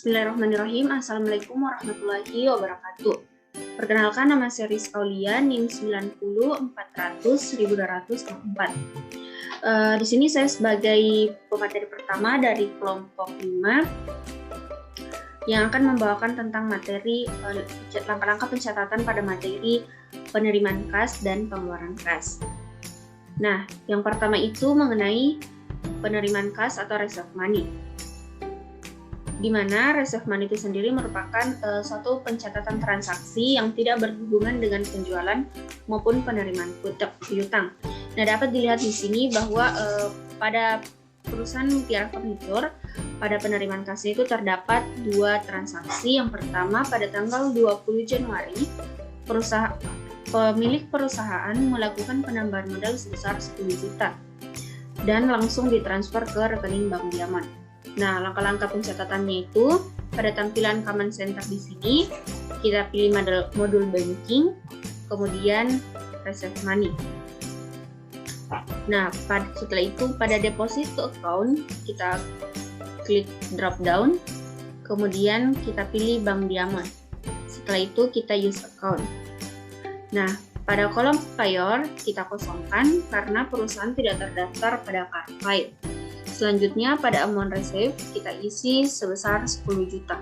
Bismillahirrahmanirrahim. Assalamualaikum warahmatullahi wabarakatuh. Perkenalkan, nama saya Rizka Aulia, NIM 90400204. Di sini saya sebagai pemateri pertama dari kelompok 5 yang akan membawakan tentang materi langkah-langkah pencatatan pada materi penerimaan kas dan pengeluaran kas. Nah, yang pertama itu mengenai penerimaan kas atau reserve money, di mana reserve money itu sendiri merupakan suatu pencatatan transaksi yang tidak berhubungan dengan penjualan maupun penerimaan piutang. Nah, dapat dilihat di sini bahwa pada perusahaan Mutiara Furniture, pada penerimaan kasnya itu terdapat dua transaksi. Yang pertama, pada tanggal 20 Januari, pemilik perusahaan melakukan penambahan modal sebesar 10 juta dan langsung ditransfer ke rekening Bank Diamond. Nah, langkah-langkah pencatatannya itu pada tampilan Command Center di sini kita pilih modul banking, kemudian reserve money. Nah, setelah itu pada deposit to account kita klik drop down, kemudian kita pilih Bank Diamond. Setelah itu kita use account. Nah, pada kolom payor kita kosongkan karena perusahaan tidak terdaftar pada card file. Selanjutnya pada amount receive kita isi sebesar 10 juta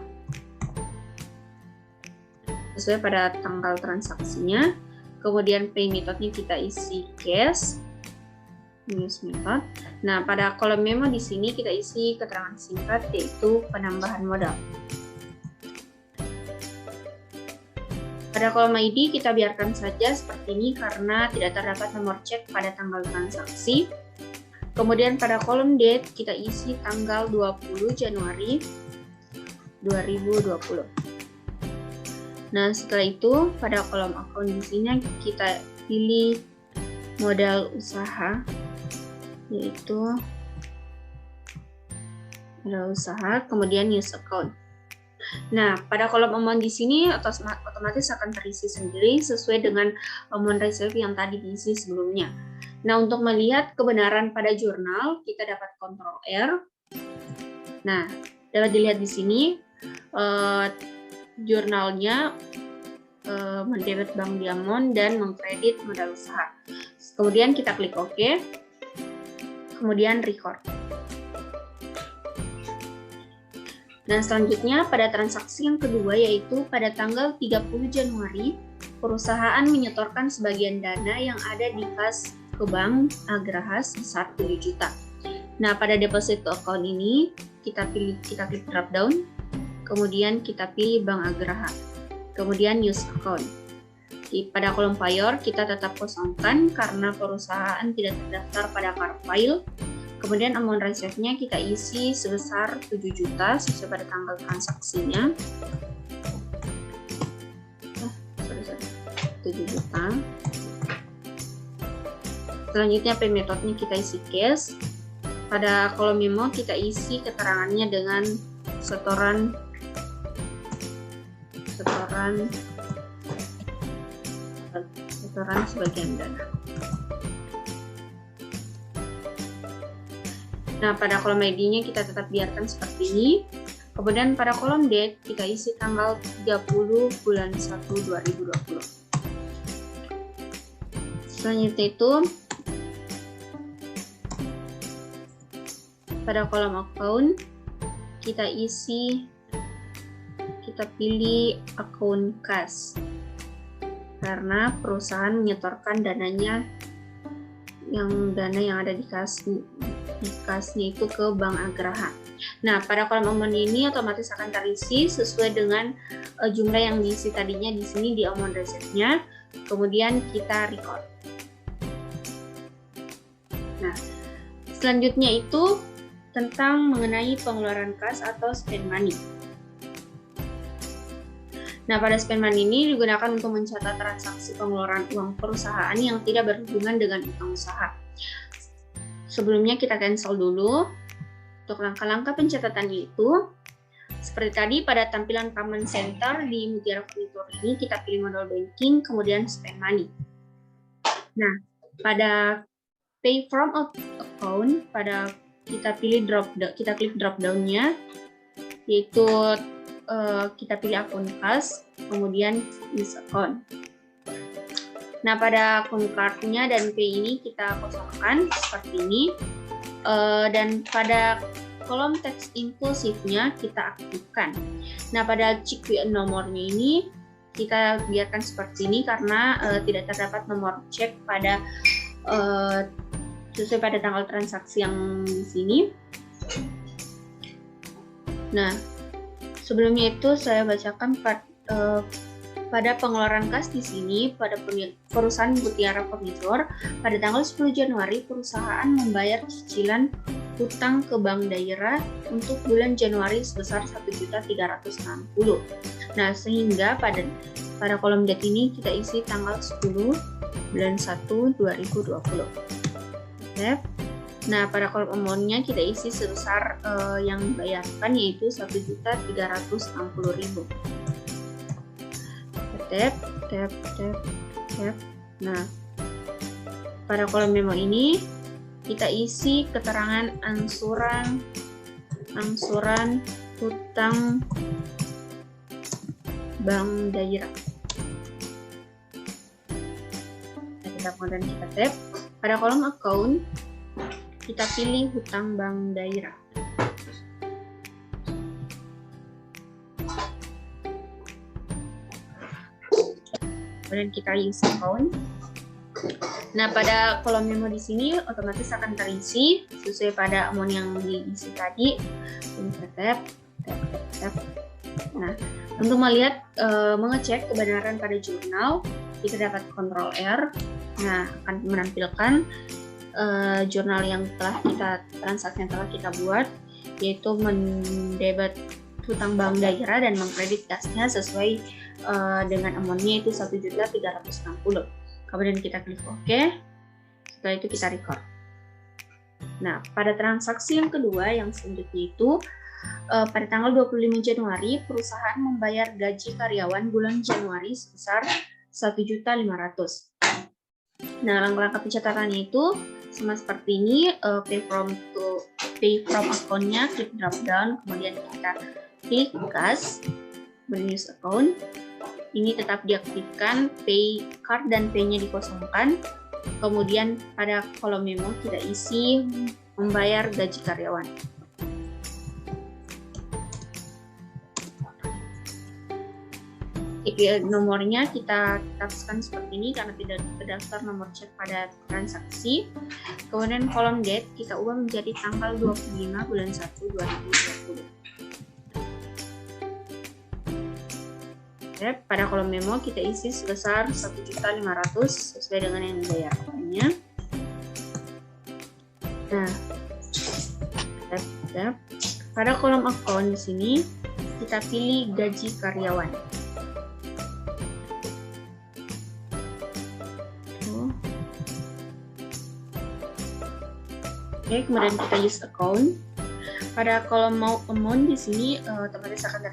sesuai pada tanggal transaksinya. Kemudian pay methodnya kita isi cash, use method. Nah, pada kolom memo di sini kita isi keterangan singkat yaitu penambahan modal. Pada kolom ID kita biarkan saja seperti ini karena tidak terdapat nomor cek pada tanggal transaksi. Kemudian pada kolom date kita isi tanggal 20 Januari 2020. Nah, setelah itu pada kolom account di sini kita pilih modal usaha, yaitu modal usaha, kemudian use account. Nah, pada kolom amount di sini otomatis akan terisi sendiri sesuai dengan amount receive yang tadi diisi sebelumnya. Nah, untuk melihat kebenaran pada jurnal, kita dapat Ctrl R. Nah, dapat dilihat di sini jurnalnya mendebit Bank Diamond dan mengkredit modal usaha. Kemudian kita klik OK, kemudian record. Nah, selanjutnya pada transaksi yang kedua, yaitu pada tanggal 30 Januari, perusahaan menyetorkan sebagian dana yang ada di kas ke Bank Agraha sebesar 7 juta. Nah, pada deposit to account ini kita klik drop down, kemudian kita pilih Bank Agraha, kemudian use account. Pada kolom payor kita tetap kosongkan karena perusahaan tidak terdaftar pada card file. Kemudian amount receive-nya kita isi sebesar 7 juta sesuai pada tanggal transaksinya. 7 juta. Selanjutnya pay methodnya kita isi cash. Pada kolom memo kita isi keterangannya dengan setoran sebagian dana. Nah, pada kolom ID-nya kita tetap biarkan seperti ini. Kemudian pada kolom date kita isi tanggal 30 bulan 1 2020. Selanjutnya itu pada kolom account kita pilih akun kas karena perusahaan menyetorkan dana yang ada di kasnya itu ke Bank Agraha. Nah, pada kolom amount ini otomatis akan terisi sesuai dengan jumlah yang diisi tadinya di sini di amount receive-nya. Kemudian kita record. Nah, selanjutnya itu tentang mengenai pengeluaran kas atau spend money. Nah, pada spend money ini digunakan untuk mencatat transaksi pengeluaran uang perusahaan yang tidak berhubungan dengan utang usaha. Sebelumnya kita cancel dulu. Untuk langkah-langkah pencatatannya itu, seperti tadi pada tampilan Command Center di Mutiara Furniture ini kita pilih modal banking, kemudian spend money. Nah, pada pay from account, kita klik drop down-nya, yaitu kita pilih akun kas, kemudian use account. Nah, pada akun card-nya dan pay ini kita kosongkan seperti ini. Dan pada kolom teks impulsifnya kita aktifkan. Nah, pada cek nomornya ini kita biarkan seperti ini karena tidak terdapat nomor cek pada sesuai pada tanggal transaksi yang di sini. Nah, sebelumnya itu saya bacakan pada pengeluaran kas di sini pada perusahaan Mutiara Furniture pada tanggal 10 Januari perusahaan membayar cicilan hutang ke bank daerah untuk bulan Januari sebesar 1.360.000. Nah, sehingga pada kolom date ini kita isi tanggal 10 bulan 1 2020. Oke. Nah, pada kolom amount-nya kita isi sebesar yang dibayarkan yaitu 1.360.000. Tap. Nah, pada kolom memo ini kita isi keterangan angsuran hutang bank daerah. Kita kemudian kita tap. Pada kolom account kita pilih hutang bank daerah. Kemudian kita use account. Nah, pada kolom memo di sini otomatis akan terisi sesuai pada amount yang diisi tadi. Kita tap. Nah, untuk mengecek kebenaran pada jurnal, kita dapat Ctrl R. Nah, akan menampilkan jurnal yang transaksi yang telah kita buat, yaitu mendebet hutang bank daerah dan mengkredit kasnya sesuai dengan amount-nya itu 1.360.000. Kemudian kita klik OK. Setelah itu kita record. Nah, pada transaksi yang kedua yang selanjutnya itu pada tanggal 25 Januari perusahaan membayar gaji karyawan bulan Januari sebesar 1.500.000. Nah, langkah-langkah pencatatannya itu sama seperti ini. Pay from account-nya, klik drop down, kemudian kita klik kas, use account. Ini tetap diaktifkan, pay card dan pay-nya dikosongkan. Kemudian pada kolom memo kita isi membayar gaji karyawan. Nomornya kita tetapkan seperti ini karena tidak terdaftar nomor cek pada transaksi. Kemudian kolom date kita ubah menjadi tanggal 25 bulan 1 2020. Pada kolom memo kita isi sebesar 1.500.000 sesuai dengan yang dibayarkannya. Nah, pada kolom account di sini kita pilih gaji karyawan. Oke, kemudian kita use account. Pada kolom amount di sini otomatis akan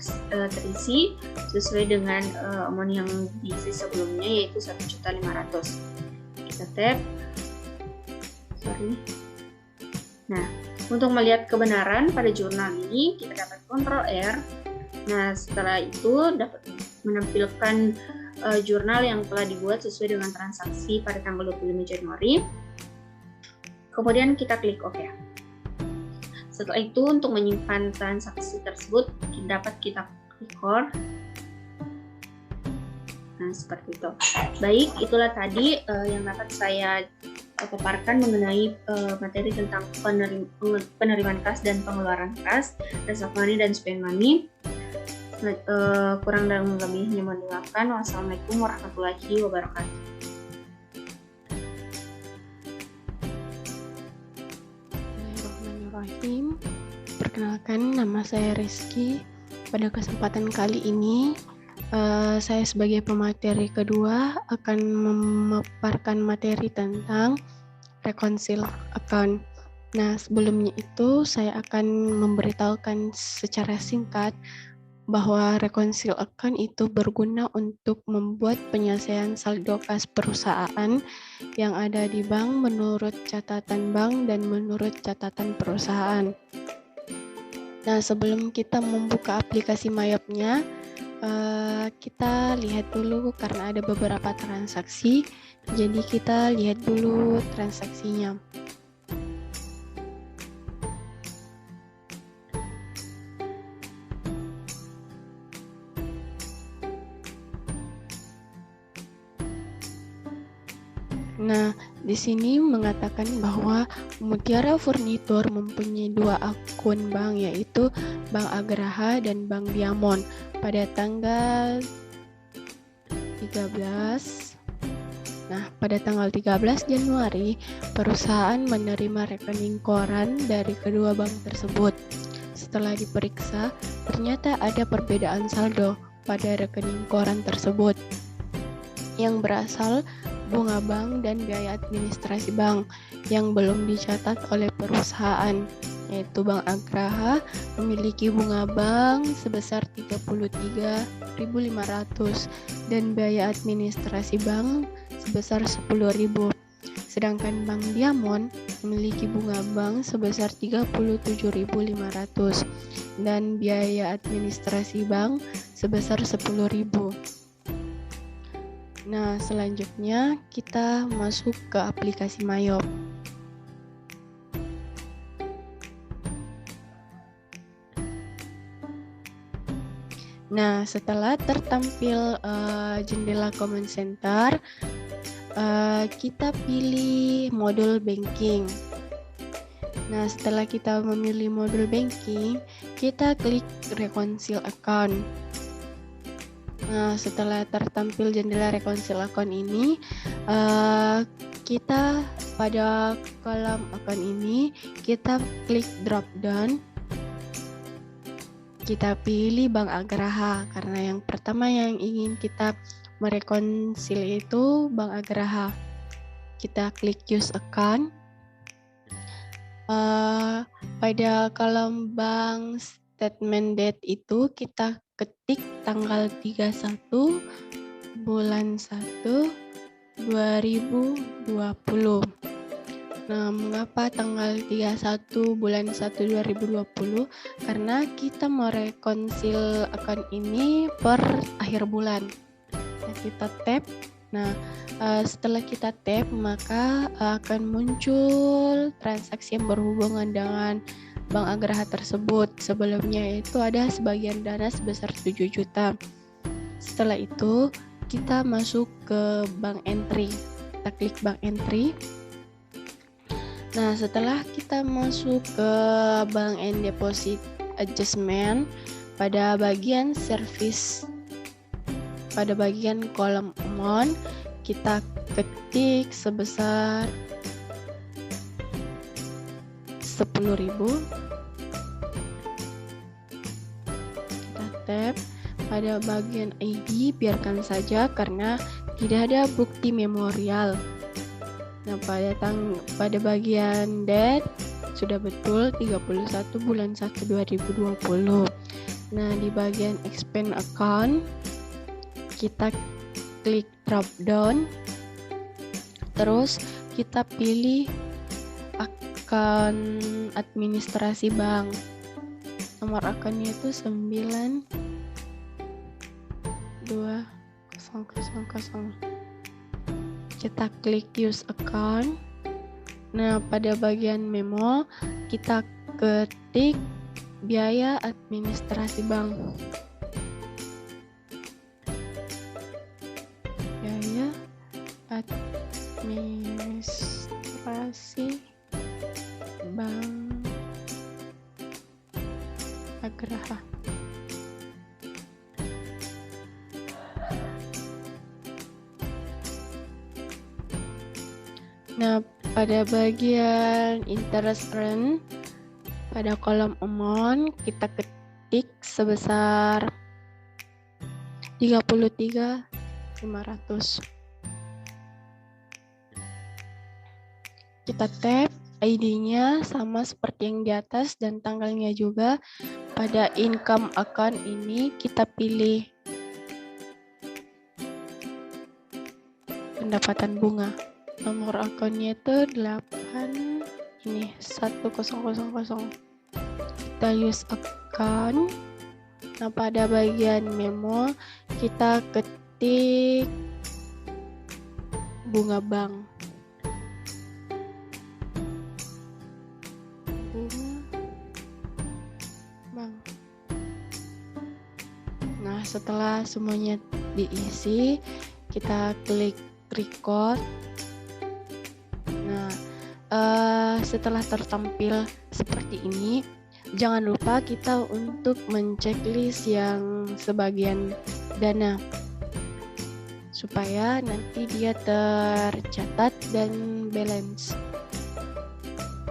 terisi sesuai dengan amount yang diisi sebelumnya yaitu 1.500.000. Kita tap. Nah, untuk melihat kebenaran pada jurnal ini kita dapat Ctrl R. Nah, setelah itu dapat menampilkan jurnal yang telah dibuat sesuai dengan transaksi pada tanggal 25 Januari. Kemudian kita klik OK. Setelah itu untuk menyimpan transaksi tersebut dapat kita record. Nah, seperti itu. Baik, itulah tadi yang dapat saya paparkan mengenai materi tentang penerimaan kas dan pengeluaran kas, reserve money dan spend money. Kurang dan lebihnya mohon dimaafkan. Wassalamualaikum warahmatullahi wabarakatuh. Bismillahirrahmanirrahim. Perkenalkan, nama saya Rizky. Pada kesempatan kali ini saya sebagai pemateri kedua akan memaparkan materi tentang reconcile account. Nah, sebelumnya itu saya akan memberitahukan secara singkat bahwa reconcile account itu berguna untuk membuat penyelesaian saldo kas perusahaan yang ada di bank menurut catatan bank dan menurut catatan perusahaan. Nah, sebelum kita membuka aplikasi Mayopnya, kita lihat dulu karena ada beberapa transaksi. Jadi kita lihat dulu transaksinya. Nah, di sini mengatakan bahwa Mutiara Furnitur mempunyai 2 akun bank, yaitu Bank Agraha dan Bank Diamond. Pada tanggal 13, pada tanggal 13 Januari, perusahaan menerima rekening koran dari kedua bank tersebut. Setelah diperiksa, ternyata ada perbedaan saldo pada rekening koran tersebut yang berasal bunga bank dan biaya administrasi bank yang belum dicatat oleh perusahaan, yaitu Bank Agraha memiliki bunga bank sebesar 33.500 dan biaya administrasi bank sebesar 10.000. Sedangkan Bank Diamond memiliki bunga bank sebesar 37.500 dan biaya administrasi bank sebesar 10.000. Nah, selanjutnya kita masuk ke aplikasi Mayop. Nah, setelah tertampil jendela Command Center, kita pilih modul banking. Nah, setelah kita memilih modul banking, kita klik reconcile account. Nah, setelah tertampil jendela reconcile account ini, kita pada kolom account ini, kita klik drop down. Kita pilih Bank Agraha, karena yang pertama yang ingin kita merekonsil itu Bank Agraha. Kita klik use account. Pada kolom bank statement date itu kita ketik tanggal 31 bulan 1 2020. Nah, mengapa tanggal 31 bulan 1 2020? Karena kita merekonsil akun ini per akhir bulan. Nah, kita tap. Nah, setelah kita tap, maka akan muncul transaksi yang berhubungan dengan Bank Agraha tersebut. Sebelumnya itu ada sebagian dana sebesar 7 juta. Setelah itu, kita masuk ke bank entry. Kita klik bank entry. Nah, setelah kita masuk ke bank and deposit adjustment, pada bagian service, pada bagian kolom amount, kita ketik sebesar 10.000. Kita tap. Pada bagian ID biarkan saja karena tidak ada bukti memorial. Nah, pada bagian date sudah betul 31 bulan 1 2020. Nah, di bagian expand account kita klik drop down. Terus kita pilih akun administrasi bank. Nomor akunnya itu 920000. Kita klik use account. Nah, pada bagian memo kita ketik biaya administrasi bank. Biaya administrasi Bank Agraha. Nah, pada bagian interest earn, pada kolom amount kita ketik sebesar 33.500. Kita tap, ID-nya sama seperti yang di atas dan tanggalnya juga. Pada income account ini kita pilih pendapatan bunga. Nomor akunnya itu 1000. Kita kita use account. Nah, pada bagian memo kita ketik bunga bank. Nah, setelah semuanya diisi, kita klik record. Nah, setelah tertampil seperti ini, jangan lupa kita untuk menceklis yang sebagian dana supaya nanti dia tercatat dan balance.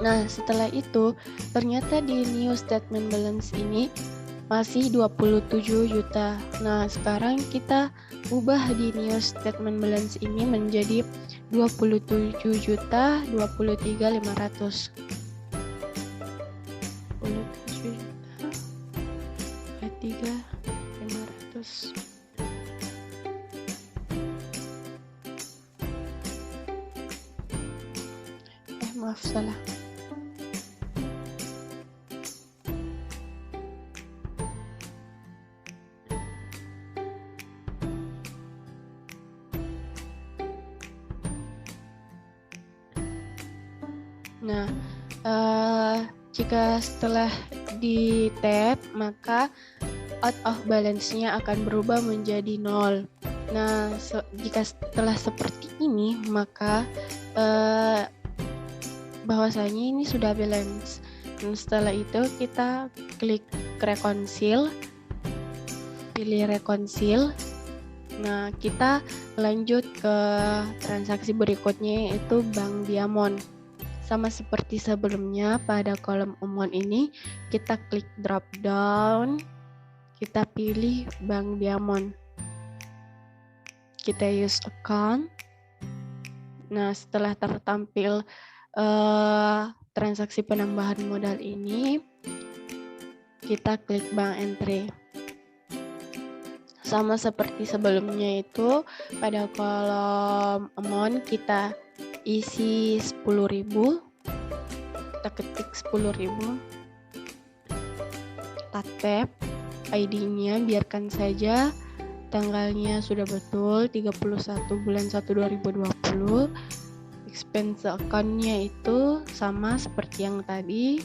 Nah, setelah itu ternyata di new statement balance ini masih 27 juta. Nah, sekarang kita ubah di new statement balance ini menjadi 27 juta 23.500. 27 juta 23.500. Maaf, salah. Nah, jika setelah di tab, maka out of balance-nya akan berubah menjadi 0. Nah, jika setelah seperti ini, maka bahwasanya ini sudah balance. Dan setelah itu kita klik reconcile, pilih reconcile. Nah, kita lanjut ke transaksi berikutnya, yaitu Bank Diamond. Sama seperti sebelumnya, pada kolom amount ini kita klik drop down, kita pilih Bank Diamond, kita use account. Nah, setelah tertampil transaksi penambahan modal ini, kita klik bank entry. Sama seperti sebelumnya itu, pada kolom amount kita isi 10.000, kita ketik 10.000, kita tap ID-nya, biarkan saja tanggalnya sudah betul 31 bulan 1 2020. Expense account-nya itu sama seperti yang tadi.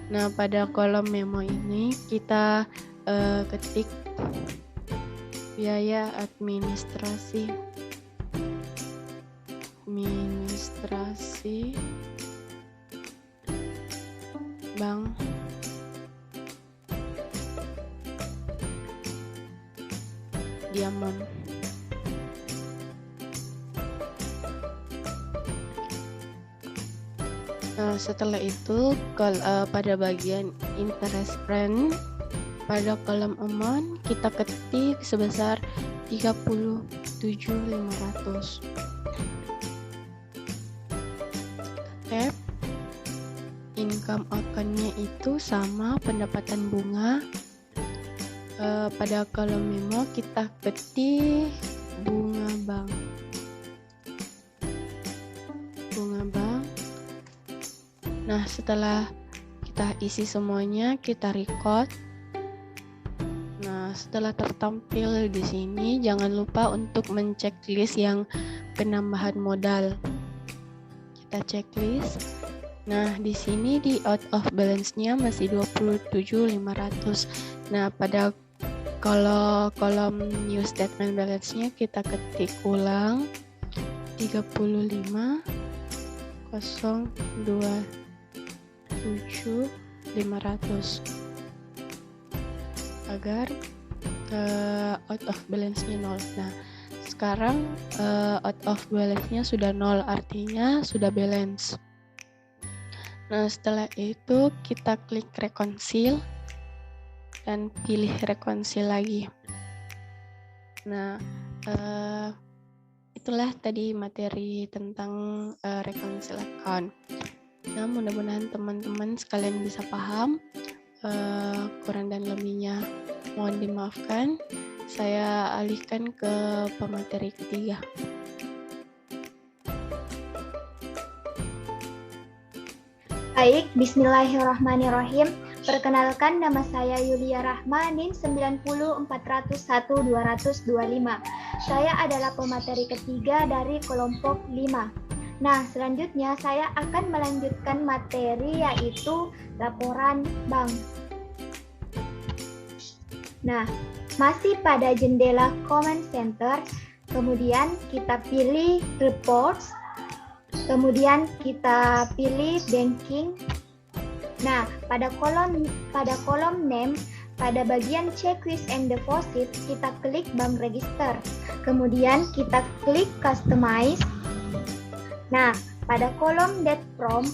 Nah, pada kolom memo ini kita ketik biaya administrasi Bank Diamond. Nah, setelah itu pada bagian interest rate, pada kolom amount kita ketik sebesar 37.500. Tab income account-nya itu sama pendapatan bunga. Pada kolom memo kita ketik bunga bank. Nah, setelah kita isi semuanya, kita record. Nah, setelah tertampil di sini, jangan lupa untuk menceklis yang penambahan modal. Kita checklist. Nah, di sini di out of balance-nya masih 27.500. Nah, pada kolom new statement balance-nya kita ketik ulang 35.027.500 agar out of balance-nya 0. Nah, sekarang out of balance-nya sudah 0, artinya sudah balance. Nah, setelah itu kita klik reconcile dan pilih reconcile lagi. Nah, itulah tadi materi tentang reconcile account. Nah, mudah-mudahan teman-teman sekalian bisa paham. Kurang dan lebihnya mohon dimaafkan. Saya alihkan ke pemateri ketiga. Baik, bismillahirrahmanirrahim. Perkenalkan, nama saya Yulia Rahma, NIM 90401-225. Saya adalah pemateri ketiga dari kelompok 5. Nah, selanjutnya saya akan melanjutkan materi yaitu laporan bank. Nah, masih pada jendela Command Center, kemudian kita pilih Reports, kemudian kita pilih Banking. Nah, pada kolom name, pada bagian checklist and deposit, kita klik bank register. Kemudian kita klik customize. Nah, pada kolom date from,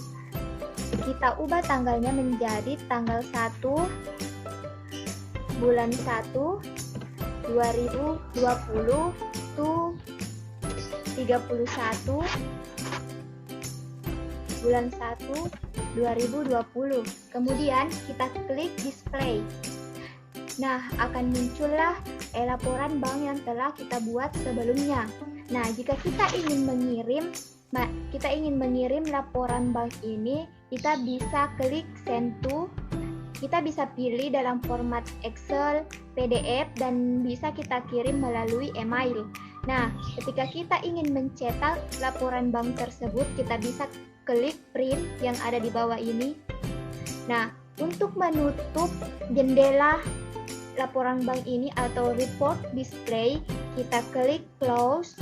kita ubah tanggalnya menjadi tanggal 1 bulan 1 2020 to 31 bulan 1 2020. Kemudian kita klik display. Nah, akan muncullah laporan bank yang telah kita buat sebelumnya. Nah, jika kita ingin mengirim laporan bank ini, kita bisa klik send to. Kita bisa pilih dalam format Excel, PDF, dan bisa kita kirim melalui email. Nah, ketika kita ingin mencetak laporan bank tersebut, kita bisa klik print yang ada di bawah ini. Nah, untuk menutup jendela laporan bank ini atau report display, kita klik close.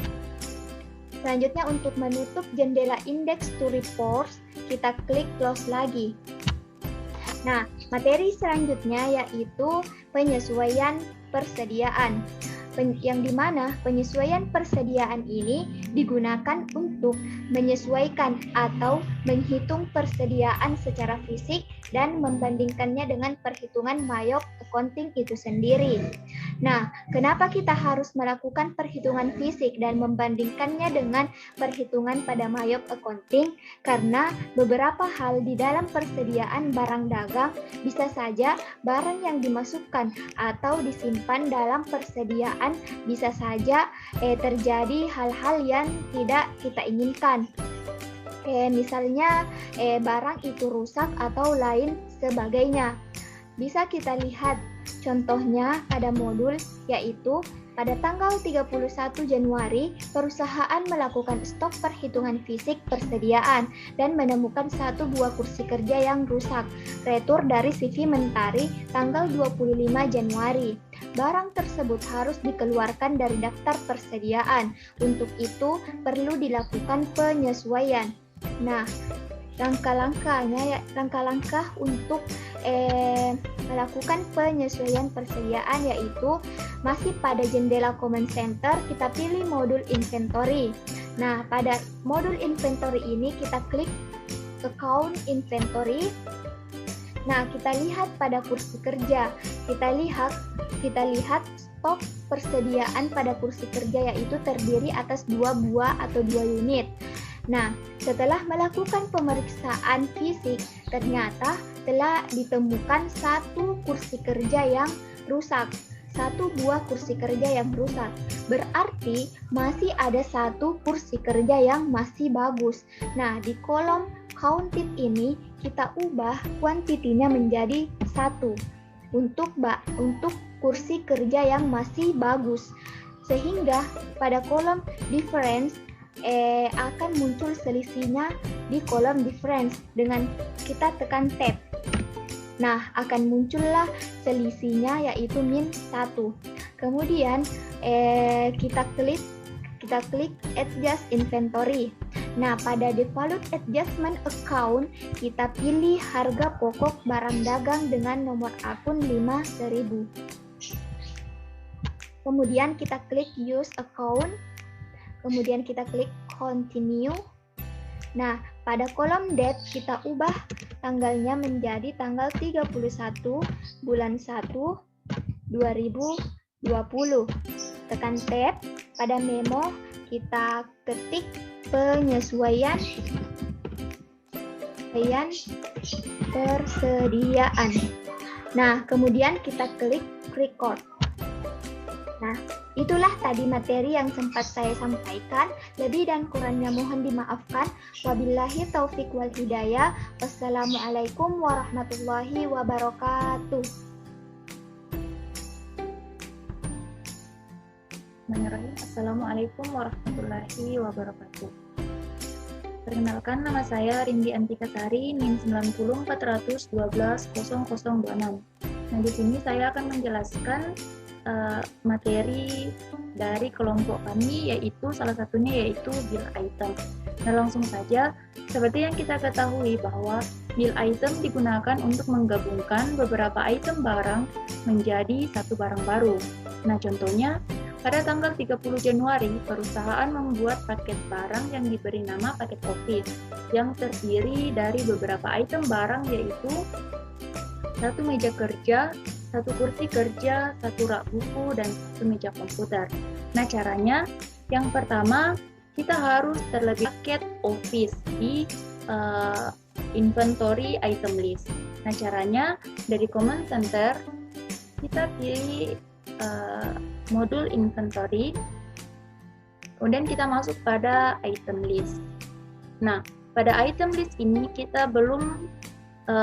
Selanjutnya, untuk menutup jendela index to reports, kita klik close lagi. Nah, materi selanjutnya yaitu penyesuaian persediaan. Yang dimana penyesuaian persediaan ini digunakan untuk menyesuaikan atau menghitung persediaan secara fisik dan membandingkannya dengan perhitungan MAYOP accounting itu sendiri. Nah, kenapa kita harus melakukan perhitungan fisik dan membandingkannya dengan perhitungan pada MAYOP accounting? Karena beberapa hal di dalam persediaan barang dagang bisa saja barang yang dimasukkan atau disimpan dalam persediaan bisa saja terjadi hal-hal yang tidak kita inginkan. Misalnya barang itu rusak atau lain sebagainya. Bisa kita lihat contohnya pada modul, yaitu pada tanggal 31 Januari, perusahaan melakukan stok perhitungan fisik persediaan dan menemukan 1 buah kursi kerja yang rusak. Retur dari CV Mentari tanggal 25 Januari. Barang tersebut harus dikeluarkan dari daftar persediaan. Untuk itu perlu dilakukan penyesuaian. Nah, langkah-langkah untuk melakukan penyesuaian persediaan yaitu masih pada jendela Command Center, kita pilih modul inventory. Nah, pada modul inventory ini kita klik account inventory. Nah, kita lihat pada kursi kerja. Kita lihat stok persediaan pada kursi kerja yaitu terdiri atas 2 buah atau 2 unit. Nah, setelah melakukan pemeriksaan fisik, ternyata telah ditemukan 1 kursi kerja yang rusak. 1 buah kursi kerja yang rusak. Berarti masih ada 1 kursi kerja yang masih bagus. Nah, di kolom counted ini kita ubah kuantitinya menjadi 1 untuk kursi kerja yang masih bagus. Sehingga pada kolom difference akan muncul selisihnya di kolom difference dengan kita tekan tab. Nah, akan muncullah selisihnya yaitu min 1. Kemudian kita klik adjust inventory. Nah, pada default adjustment account kita pilih harga pokok barang dagang dengan nomor akun 5.000. Kemudian kita klik use account. Kemudian kita klik continue. Nah, pada kolom date kita ubah tanggalnya menjadi tanggal 31 bulan 1 2020. Tekan tab. Pada memo kita ketik penyesuaian persediaan. Nah, kemudian kita klik record. Nah, Itulah tadi materi yang sempat saya sampaikan. Lebih dan kurangnya mohon dimaafkan. Wabillahi taufik wal hidayah. Wassalamualaikum warahmatullahi wabarakatuh. Assalamualaikum warahmatullahi wabarakatuh. Perkenalkan, nama saya Rindi Antika Sari, NIM 9041210026. Nah, di sini saya akan menjelaskan materi dari kelompok kami, yaitu salah satunya yaitu bill item. Nah, langsung saja, seperti yang kita ketahui bahwa bill item digunakan untuk menggabungkan beberapa item barang menjadi satu barang baru. Nah, contohnya, pada tanggal 30 Januari, perusahaan membuat paket barang yang diberi nama paket office, yang terdiri dari beberapa item barang yaitu satu meja kerja, satu kursi kerja, satu rak buku, dan satu meja komputer. Nah, caranya, yang pertama, kita harus terlebih paket office di inventory item list. Nah, caranya, dari command center, kita pilih modul inventory, kemudian kita masuk pada item list. Nah, pada item list ini kita belum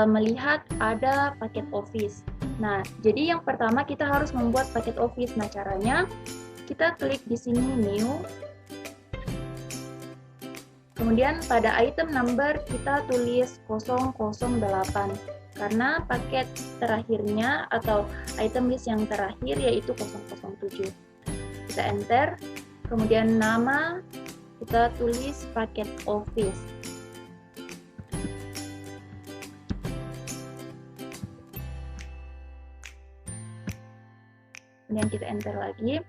melihat ada paket office. Nah, jadi yang pertama kita harus membuat paket office. Nah, caranya kita klik di sini new. Kemudian pada item number kita tulis 008 karena paket terakhirnya atau item list yang terakhir yaitu 007. Kita enter. Kemudian nama kita tulis paket office. Kemudian kita enter lagi.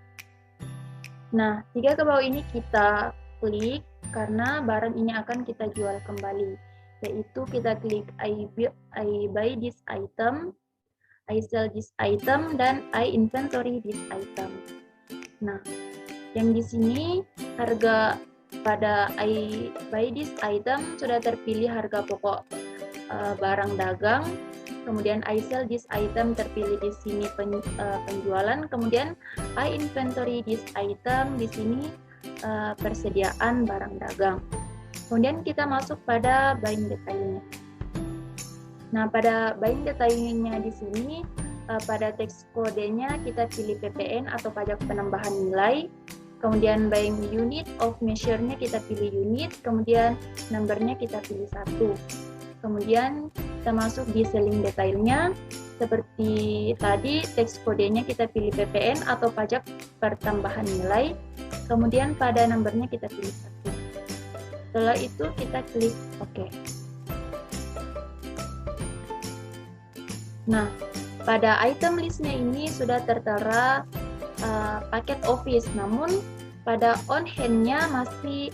Nah, jika ke bawah ini kita klik karena barang ini akan kita jual kembali, yaitu kita klik I buy this item, I sell this item, dan I inventory this item. Nah, yang di sini harga pada I buy this item sudah terpilih harga pokok barang dagang. Kemudian I sell this item terpilih di sini penjualan, kemudian I inventory this item di sini persediaan barang dagang. Kemudian kita masuk pada buying detailnya. Nah, pada buying detailnya di sini pada teks kodenya kita pilih PPN atau pajak penambahan nilai. Kemudian buying unit of measure-nya kita pilih unit, kemudian number-nya kita pilih 1. Kemudian kita masuk di selling detailnya. Seperti tadi, teks kodenya kita pilih PPN atau pajak pertambahan nilai. Kemudian pada numbernya kita pilih 1. Setelah itu kita klik OK. Nah, pada item listnya ini sudah tertera paket office, namun pada on hand-nya masih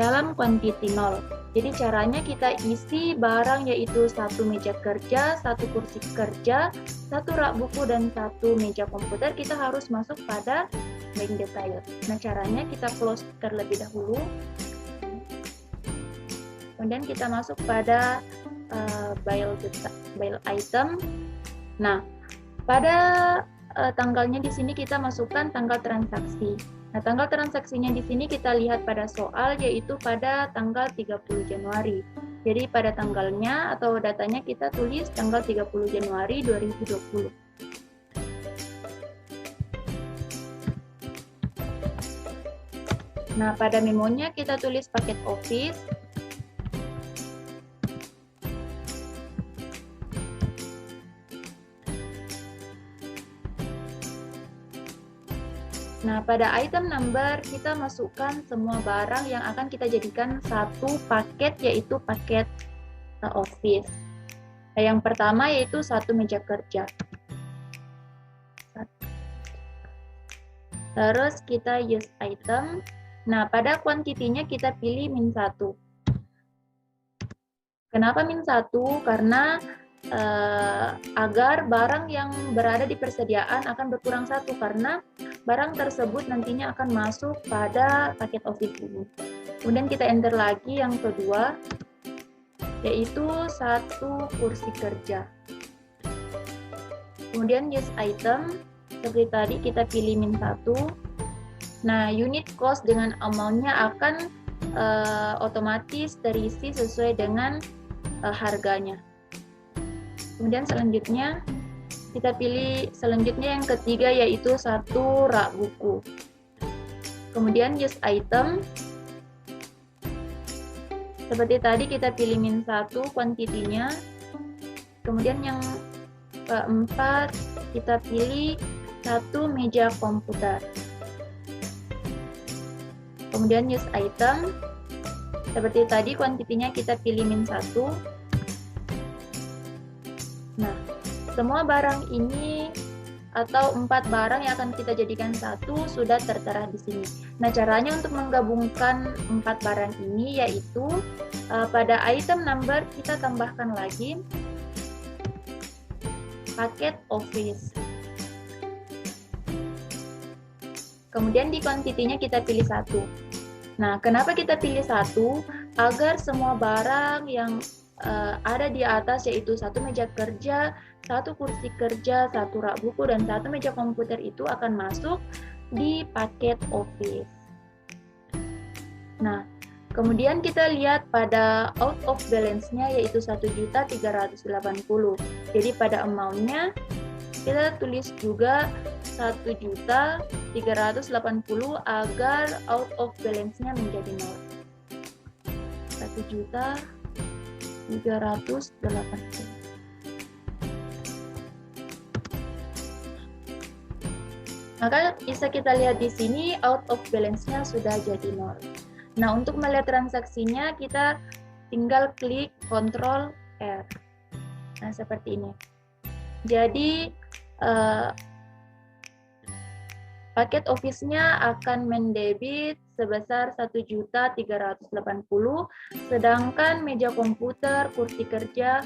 dalam quantity 0. Jadi caranya kita isi barang yaitu satu meja kerja, satu kursi kerja, satu rak buku, dan satu meja komputer. Kita harus masuk pada buying detail. Nah, caranya kita close terlebih dahulu. Kemudian kita masuk pada buy item. Nah, pada tanggalnya di sini kita masukkan tanggal transaksi. Nah, tanggal transaksinya di sini kita lihat pada soal, yaitu pada tanggal 30 Januari. Jadi pada tanggalnya atau datanya kita tulis tanggal 30 Januari 2020. Nah, pada memonya kita tulis paket office. Nah, pada item number kita masukkan semua barang yang akan kita jadikan satu paket, yaitu paket office. Nah, yang pertama yaitu satu meja kerja. Terus kita use item. Nah, pada kuantitinya kita pilih -1. Kenapa -1? Karena agar barang yang berada di persediaan akan berkurang 1, karena barang tersebut nantinya akan masuk pada paket office ini. Kemudian kita enter lagi yang kedua, yaitu satu kursi kerja. Kemudian use item. seperti tadi kita pilih -1. Nah, unit cost dengan amount-nya akan otomatis terisi sesuai dengan harganya. Kemudian selanjutnya kita pilih yang ketiga, yaitu 1 rak buku. Kemudian use item. Seperti tadi kita pilih -1 kuantitinya. Kemudian yang keempat kita pilih 1 meja komputer. Kemudian use item. Seperti tadi kuantitinya kita pilih -1. Nah, semua barang ini atau 4 barang yang akan kita jadikan satu sudah tertera di sini. Nah, caranya untuk menggabungkan 4 barang ini yaitu pada item number kita tambahkan lagi paket office. Kemudian di kuantitinya kita pilih 1. Nah, kenapa kita pilih 1? Agar semua barang yang ada di atas, yaitu 1 meja kerja, 1 kursi kerja, 1 rak buku, dan 1 meja komputer itu akan masuk di paket office. Nah, kemudian kita lihat pada out of balance-nya, yaitu 1.380.000. Jadi pada amount-nya kita tulis juga 1.380.000 agar out of balance-nya menjadi 0. 1.380.000. Maka bisa kita lihat di sini out of balance-nya sudah jadi 0. Nah, untuk melihat transaksinya kita tinggal klik Ctrl R. Nah, seperti ini. Jadi paket office-nya akan mendebit sebesar 1.380.000, sedangkan meja komputer, kursi kerja,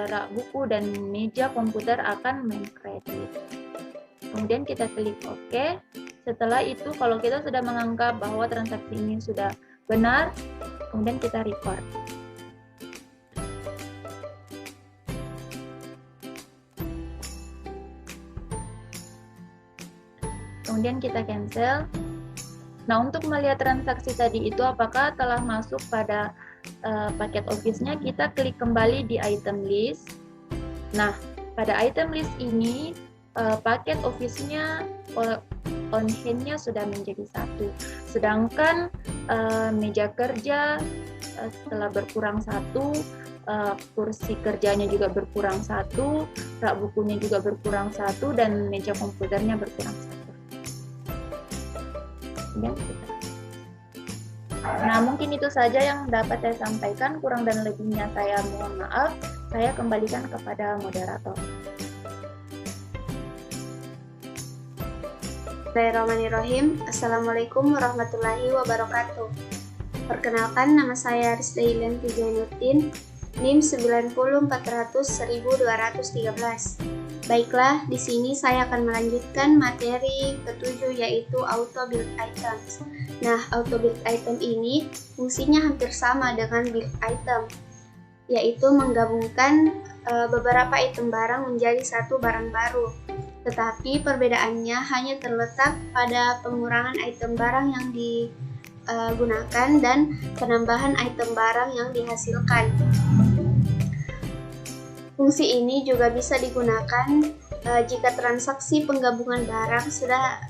rak buku, dan meja komputer akan mengkredit. Kemudian kita klik OK. Setelah itu, kalau kita sudah menganggap bahwa transaksi ini sudah benar, kemudian kita record. Kemudian kita cancel. Nah, untuk melihat transaksi tadi itu apakah telah masuk pada paket office-nya, kita klik kembali di item list. Nah, pada item list ini paket office-nya on hand-nya sudah menjadi 1. Sedangkan meja kerja telah berkurang 1, kursi kerjanya juga berkurang 1, rak bukunya juga berkurang 1, dan meja komputernya berkurang 1. Nah, mungkin itu saja yang dapat saya sampaikan. Kurang dan lebihnya saya mohon maaf. Saya kembalikan kepada moderator. Bismillahirrahmanirrahim. Assalamualaikum warahmatullahi wabarakatuh. Perkenalkan, nama saya Rizda Ilian Tijainuddin, NIM 90400213. Baiklah, di sini saya akan melanjutkan materi ke-7, yaitu auto build items. Nah, auto build item ini fungsinya hampir sama dengan build item, yaitu menggabungkan beberapa item barang menjadi satu barang baru. Tetapi perbedaannya hanya terletak pada pengurangan item barang yang digunakan dan penambahan item barang yang dihasilkan. Fungsi ini juga bisa digunakan jika transaksi penggabungan barang sudah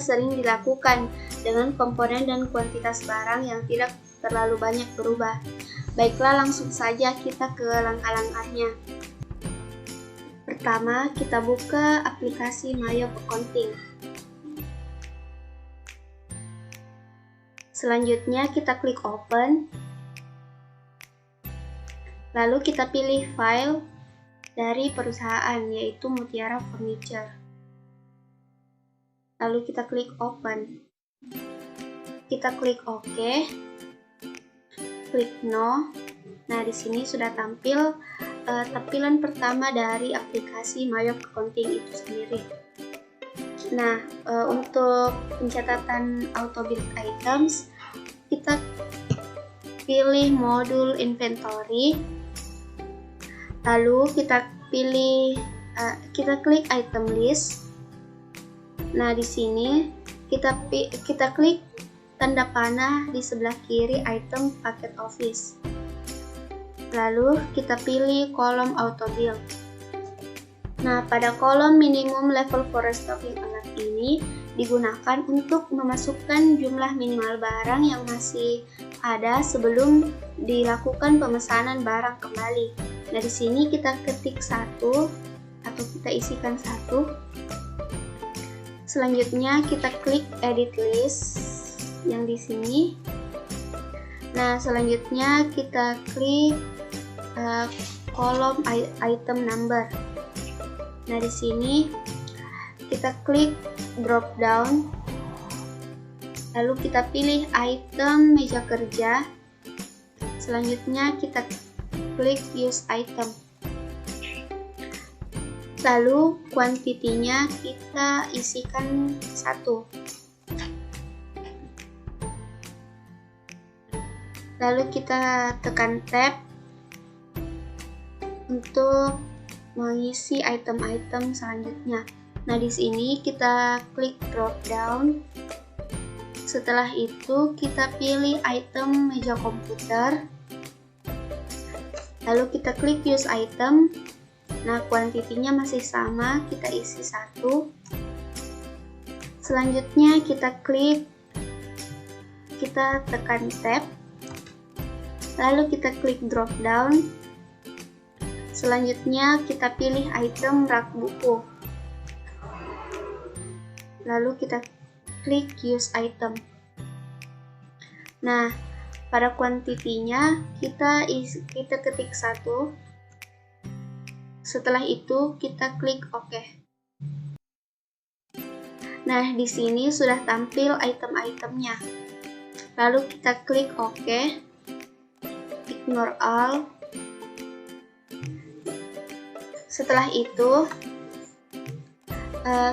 sering dilakukan dengan komponen dan kuantitas barang yang tidak terlalu banyak berubah. Baiklah, langsung saja kita ke langkah-langkahnya. Pertama, kita buka aplikasi Mayop Accounting. Selanjutnya, kita klik Open. Lalu kita pilih file dari perusahaan, yaitu Mutiara Furniture. Lalu kita klik Open. Kita klik OK. Klik No. Nah, di sini sudah tampil tampilan pertama dari aplikasi Mayop Accounting itu sendiri. Nah, untuk pencatatan auto build items, kita pilih modul inventory. Lalu kita pilih kita klik item list. Nah, di sini kita klik tanda panah di sebelah kiri item paket office. Lalu kita pilih kolom auto build. Nah, pada kolom minimum level for restocking alert ini digunakan untuk memasukkan jumlah minimal barang yang masih ada sebelum dilakukan pemesanan barang kembali. Nah, di sini kita ketik 1 atau kita isikan 1. Selanjutnya kita klik edit list yang di sini. Nah, selanjutnya kita klik kolom item number. Nah, di sini kita klik drop down, lalu kita pilih item meja kerja. Selanjutnya kita klik use item. Lalu kuantitinya kita isikan 1. Lalu kita tekan tab untuk mengisi item-item selanjutnya. Nah, di sini kita klik drop down. Setelah itu kita pilih item meja komputer. Lalu kita klik use item. Nah, kuantitinya masih sama, kita isi 1. Selanjutnya kita tekan tab. Lalu kita klik drop down. Selanjutnya kita pilih item rak buku. Lalu kita klik use item. Nah, pada kuantitinya kita ketik 1. Setelah itu kita klik OK. Nah, di sini sudah tampil item-itemnya. Lalu kita klik OK. Ignore all. Setelah itu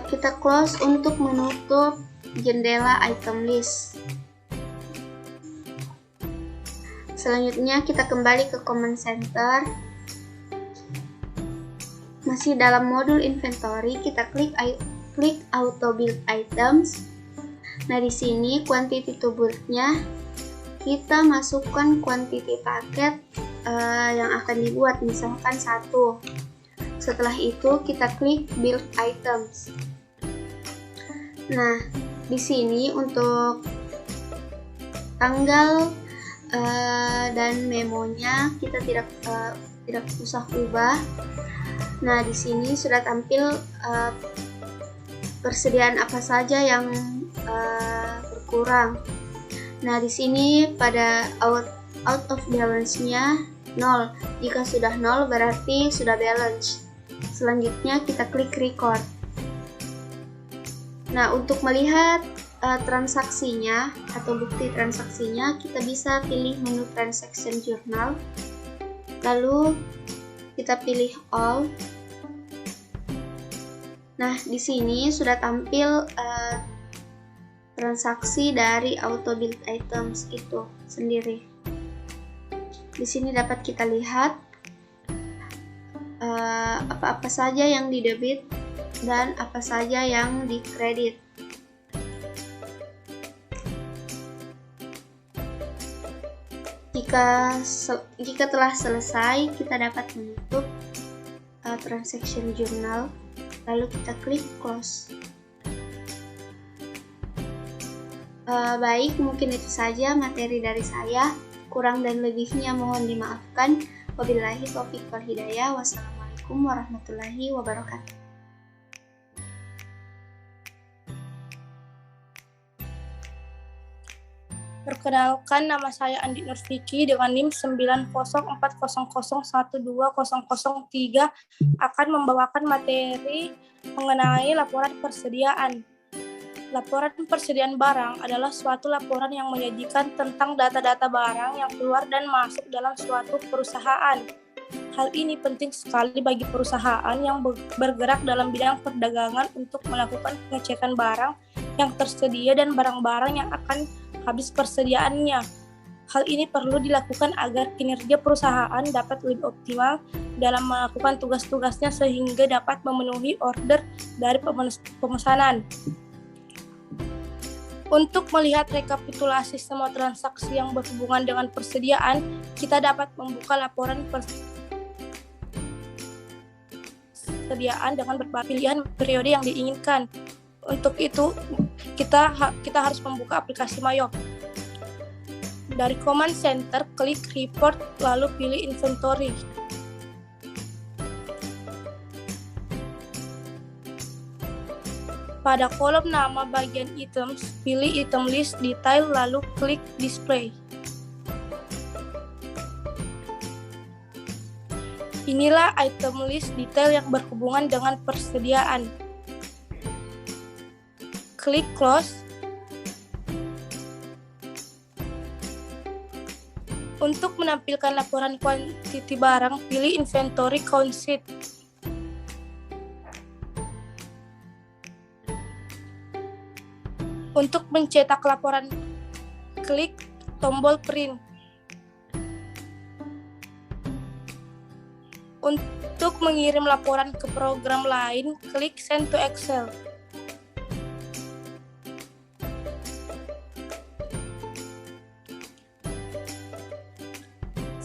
kita close untuk menutup jendela item list. Selanjutnya kita kembali ke command center. Masih dalam modul inventory, kita klik auto build items. Nah, di sini quantity to build-nya kita masukkan quantity paket yang akan dibuat, misalkan 1. Setelah itu kita klik build items. Nah, di sini untuk tanggal dan memonya kita tidak usah ubah. Nah, di sini sudah tampil persediaan apa saja yang berkurang. Nah, di sini pada out of balance-nya 0. Jika sudah 0 berarti sudah balance. Selanjutnya kita klik record. Nah, untuk melihat transaksinya atau bukti transaksinya, kita bisa pilih menu transaction journal. Lalu kita pilih all. Nah, di sini sudah tampil transaksi dari auto build items itu sendiri. Di sini dapat kita lihat apa-apa saja yang didebit dan apa saja yang dikredit. Jika telah selesai, kita dapat menutup transaction journal. Lalu kita klik close. Baik, mungkin itu saja materi dari saya. Kurang dan lebihnya mohon dimaafkan. Wabillahi taufiq wal hidayah. Wassalamualaikum warahmatullahi wabarakatuh. Perkenalkan, nama saya Andi Nurfiki dengan NIM 90400120003 akan membawakan materi mengenai laporan persediaan. Laporan persediaan barang adalah suatu laporan yang menyajikan tentang data-data barang yang keluar dan masuk dalam suatu perusahaan. Hal ini penting sekali bagi perusahaan yang bergerak dalam bidang perdagangan untuk melakukan pengecekan barang yang tersedia dan barang-barang yang akan habis persediaannya. Hal ini perlu dilakukan agar kinerja perusahaan dapat lebih optimal dalam melakukan tugas-tugasnya sehingga dapat memenuhi order dari pemesanan. Untuk melihat rekapitulasi semua transaksi yang berhubungan dengan persediaan, kita dapat membuka laporan persediaan dengan berbagai pilihan periode yang diinginkan. Untuk itu, kita harus membuka aplikasi Mayop. Dari command center, klik report, lalu pilih inventory. Pada kolom nama bagian items, pilih item list detail, lalu klik display. Inilah item list detail yang berhubungan dengan persediaan. Klik close. Untuk menampilkan laporan kuantiti barang, pilih inventory count sheet. Untuk mencetak laporan, klik tombol print. Untuk mengirim laporan ke program lain, klik send to Excel.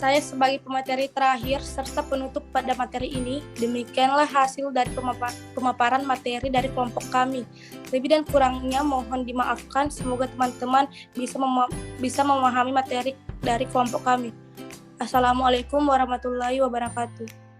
Saya sebagai pemateri terakhir serta penutup pada materi ini, demikianlah hasil dari pemaparan materi dari kelompok kami. Lebih dan kurangnya mohon dimaafkan, semoga teman-teman bisa memahami materi dari kelompok kami. Assalamualaikum warahmatullahi wabarakatuh.